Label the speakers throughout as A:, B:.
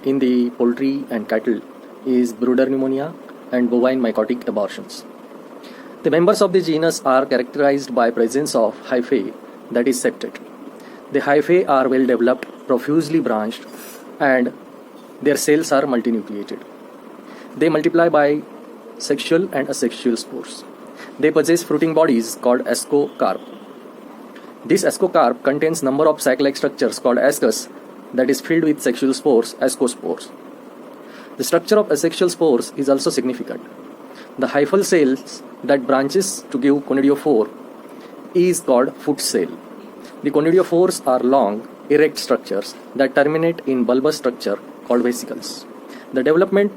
A: in the poultry and cattle is brooder pneumonia and bovine mycotic abortions. The members of the genus are characterized by presence of hyphae, that is septate. The hyphae are well developed, profusely branched, and their cells are multinucleated. They multiply by sexual and asexual spores. They possess fruiting bodies called ascocarp. This ascocarp contains number of sac-like structures called ascus that is filled with sexual spores, ascospores. The structure of asexual spores is also significant. The hyphal cells that branches to give conidiophore is called foot cell. The conidiophores are long, erect structures that terminate in bulbous structure called vesicles. The development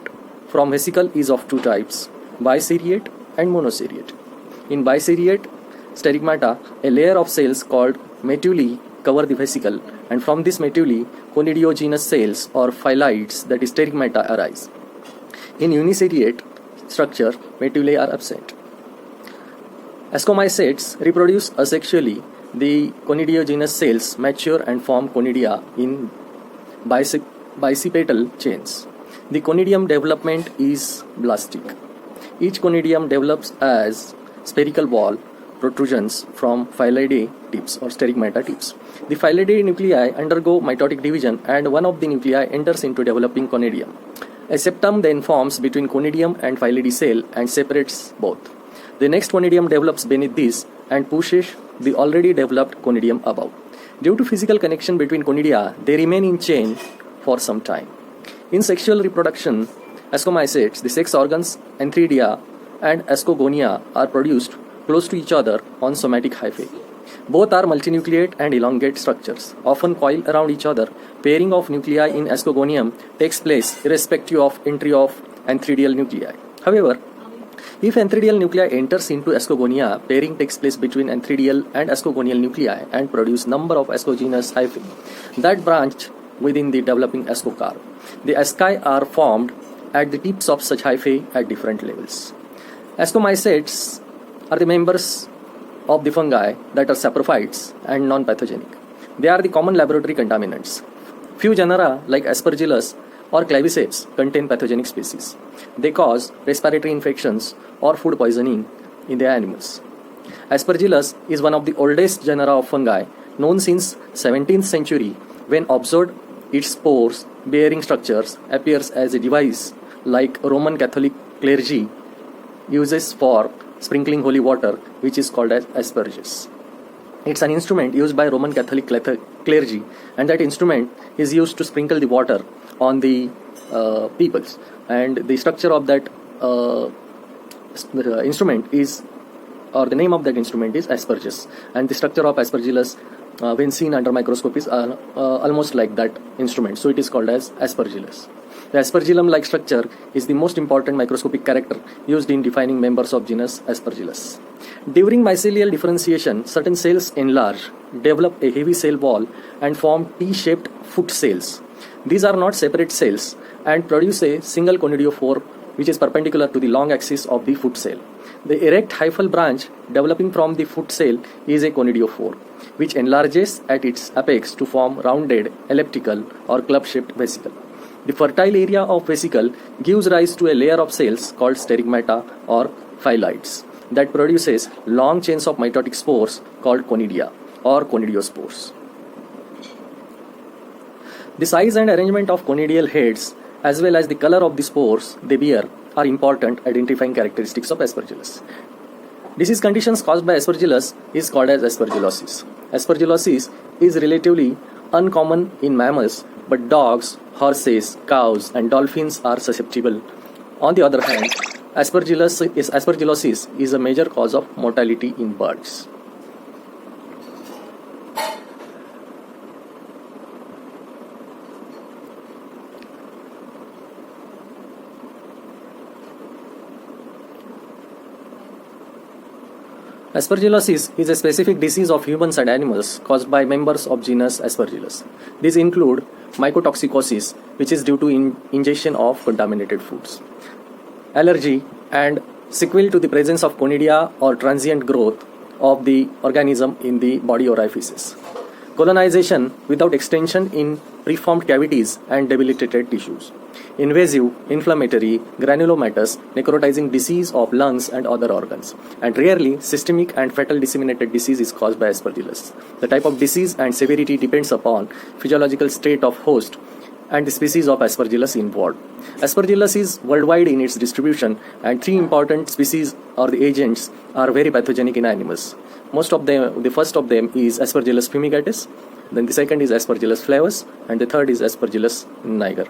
A: from vesicle is of two types, biseriate and monoseriate. In biseriate sterigmata, a layer of cells called medullae cover the vesicle, and from this medullae, conidiogenous cells or phylides, that is sterigmata, arise. In uniseriate structure, medullae are absent. Ascomycetes reproduce asexually. The conidiogenous cells mature and form conidia in bicipetal chains. The conidium development is blastic. Each conidium develops as spherical wall protrusions from phylidae tips or sterigmata tips. The phylidae nuclei undergo mitotic division and one of the nuclei enters into developing conidium. A septum then forms between conidium and phylidae cell and separates both. The next conidium develops beneath this and pushes the already developed conidium above. Due to physical connection between conidia, they remain in chain for some time. In sexual reproduction, ascomycetes, the sex organs antheridia and ascogonia are produced close to each other on somatic hyphae. Both are multinucleate and elongate structures, often coil around each other. Pairing of nuclei in ascogonium takes place irrespective of entry of antheridial nuclei. However, if antheridial nuclei enters into ascogonia, pairing takes place between antheridial and ascogonial nuclei and produce number of ascogenous hyphae that branch within the developing ascocarp. The asci are formed at the tips of such hyphae at different levels. Ascomycetes are the members of the fungi that are saprophytes and non-pathogenic. They are the common laboratory contaminants. Few genera like Aspergillus or Claviceps contain pathogenic species. They cause respiratory infections or food poisoning in the animals. Aspergillus is one of the oldest genera of fungi known since 17th century, when observed its spores bearing structures appears as a device like Roman Catholic clergy uses for sprinkling holy water, which is called as asperges. It's an instrument used by Roman Catholic clergy, and that instrument is used to sprinkle the water on the peoples. And the structure of that instrument is, or the name of that instrument is asperges. And the structure of aspergillus, when seen under microscope, is almost like that instrument. So it is called as aspergillus. The aspergillum-like structure is the most important microscopic character used in defining members of genus Aspergillus. During mycelial differentiation, certain cells enlarge, develop a heavy cell wall, and form T-shaped foot cells. These are not separate cells and produce a single conidiophore which is perpendicular to the long axis of the foot cell. The erect hyphal branch developing from the foot cell is a conidiophore, which enlarges at its apex to form rounded, elliptical, or club-shaped vesicle. The fertile area of vesicle gives rise to a layer of cells called sterigmata or phylides that produces long chains of mitotic spores called conidia or conidiospores. The size and arrangement of conidial heads as well as the color of the spores they bear are important identifying characteristics of Aspergillus. Disease conditions caused by Aspergillus is called as aspergillosis. Aspergillosis is relatively uncommon in mammals, but dogs, horses, cows, and dolphins are susceptible. On the other hand, aspergillosis is a major cause of mortality in birds. Aspergillosis is a specific disease of humans and animals caused by members of genus Aspergillus. These include mycotoxicosis, which is due to ingestion of contaminated foods, allergy, and sequel to the presence of conidia or transient growth of the organism in the body orifices. colonization without extension in preformed cavities and debilitated tissues, invasive, inflammatory, granulomatous, necrotizing disease of lungs and other organs, and rarely systemic and fatal disseminated disease is caused by Aspergillus. The type of disease and severity depends upon physiological state of host and the species of Aspergillus involved. Aspergillus is worldwide in its distribution, and three important species or the agents are very pathogenic in animals. Most of them, the first of them is Aspergillus fumigatus, then the second is Aspergillus flavus, and the third is Aspergillus niger.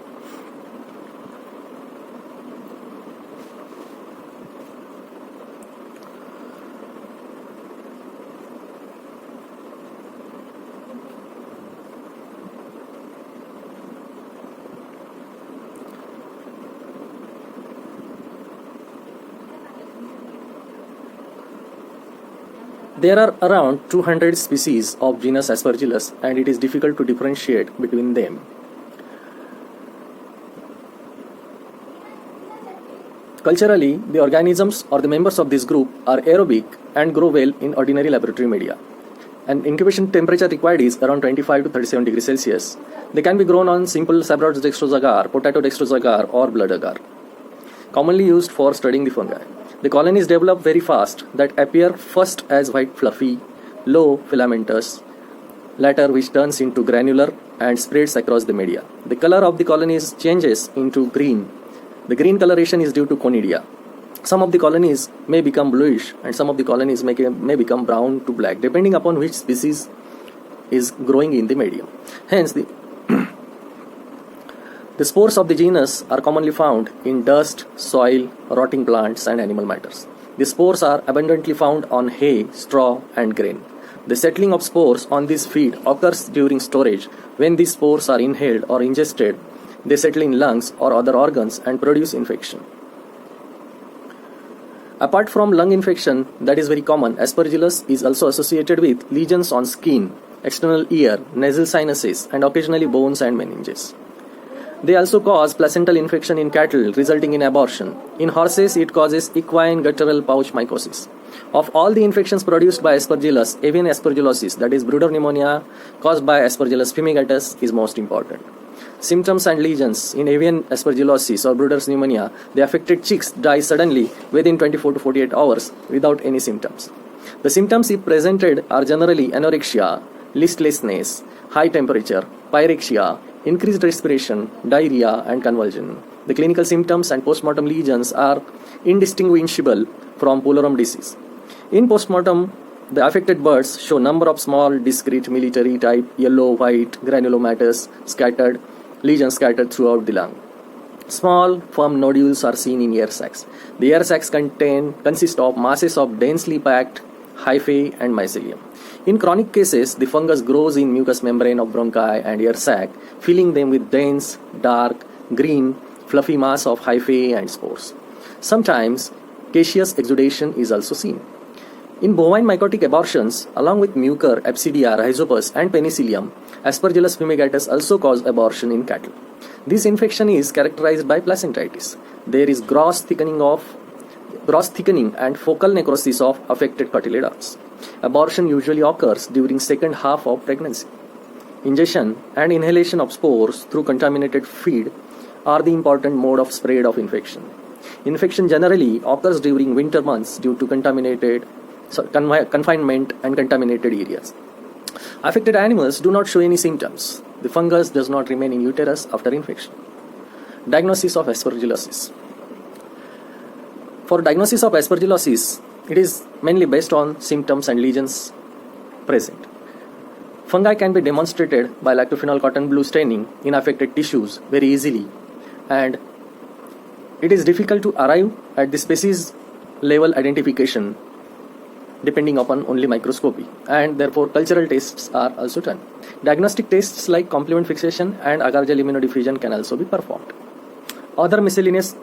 A: There are around 200 species of genus Aspergillus, and it is difficult to differentiate between them. Culturally, the organisms or the members of this group are aerobic and grow well in ordinary laboratory media. An incubation temperature required is around 25 to 37 degrees Celsius. They can be grown on simple saprolite dextrose agar, potato dextrose agar, or blood agar, commonly used for studying the fungi. The colonies develop very fast that appear first as white fluffy, low filamentous, later which turns into granular and spreads across the media. The color of the colonies changes into green. The green coloration is due to conidia. Some of the colonies may become bluish and some of the colonies may become brown to black depending upon which species is growing in the medium. Hence, the spores of the genus are commonly found in dust, soil, rotting plants, and animal matters. The spores are abundantly found on hay, straw, and grain. The settling of spores on this feed occurs during storage. When these spores are inhaled or ingested, they settle in lungs or other organs and produce infection. Apart from lung infection that is very common, Aspergillus is also associated with lesions on skin, external ear, nasal sinuses, and occasionally bones and meninges. They also cause placental infection in cattle, resulting in abortion. In horses, it causes equine guttural pouch mycosis. Of all the infections produced by Aspergillus, avian aspergillosis, that is brooder pneumonia caused by Aspergillus fumigatus, is most important. Symptoms and lesions in avian aspergillosis or brooder's pneumonia, the affected chicks die suddenly within 24 to 48 hours without any symptoms. The symptoms if presented are generally anorexia, listlessness, high temperature, pyrexia, increased respiration, diarrhea, and convulsion. The clinical symptoms and post-mortem lesions are indistinguishable from pullorum disease. In post-mortem, the affected birds show number of small, discrete, military type, yellow, white, granulomatous, lesions scattered throughout the lung. Small, firm nodules are seen in air sacs. The air sacs consist of masses of densely packed hyphae and mycelium. In chronic cases, the fungus grows in mucous membrane of bronchi and air sac, filling them with dense, dark, green, fluffy mass of hyphae and spores. Sometimes, caseous exudation is also seen. In bovine mycotic abortions, along with mucor, absidia, rhizopus, and penicillium, Aspergillus fumigatus also cause abortion in cattle. This infection is characterized by placentitis. There is gross thickening and focal necrosis of affected cotyledons. Abortion usually occurs during second half of pregnancy. Ingestion and inhalation of spores through contaminated feed are the important mode of spread of infection. Infection generally occurs during winter months due to confinement and contaminated areas. Affected animals do not show any symptoms. The fungus does not remain in uterus after infection. Diagnosis of aspergillosis. For diagnosis of aspergillosis, it is mainly based on symptoms and lesions present. Fungi can be demonstrated by lactophenol cotton blue staining in affected tissues very easily, and it is difficult to arrive at the species level identification depending upon only microscopy, and therefore cultural tests are also done. Diagnostic tests like complement fixation and agar-gel immunodiffusion can also be performed. Other miscellaneous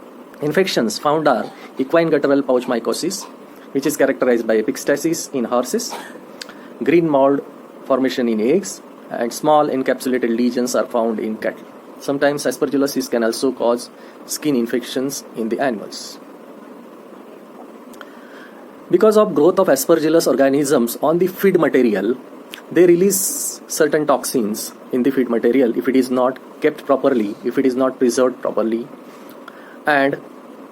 A: infections found are equine guttural pouch mycosis, which is characterized by epistaxis in horses, green mold formation in eggs, and small encapsulated lesions are found in cattle. Sometimes aspergillosis can also cause skin infections in the animals. Because of growth of aspergillus organisms on the feed material, They release certain toxins in the feed material if it is not kept properly, if it is not preserved properly, and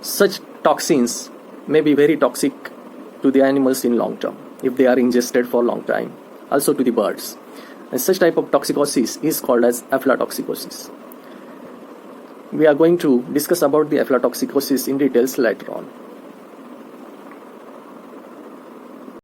A: such toxins may be very toxic to the animals in long term if they are ingested for long time, also to the birds. And such type of toxicosis is called as aflatoxicosis. We are going to discuss about the aflatoxicosis in details later on.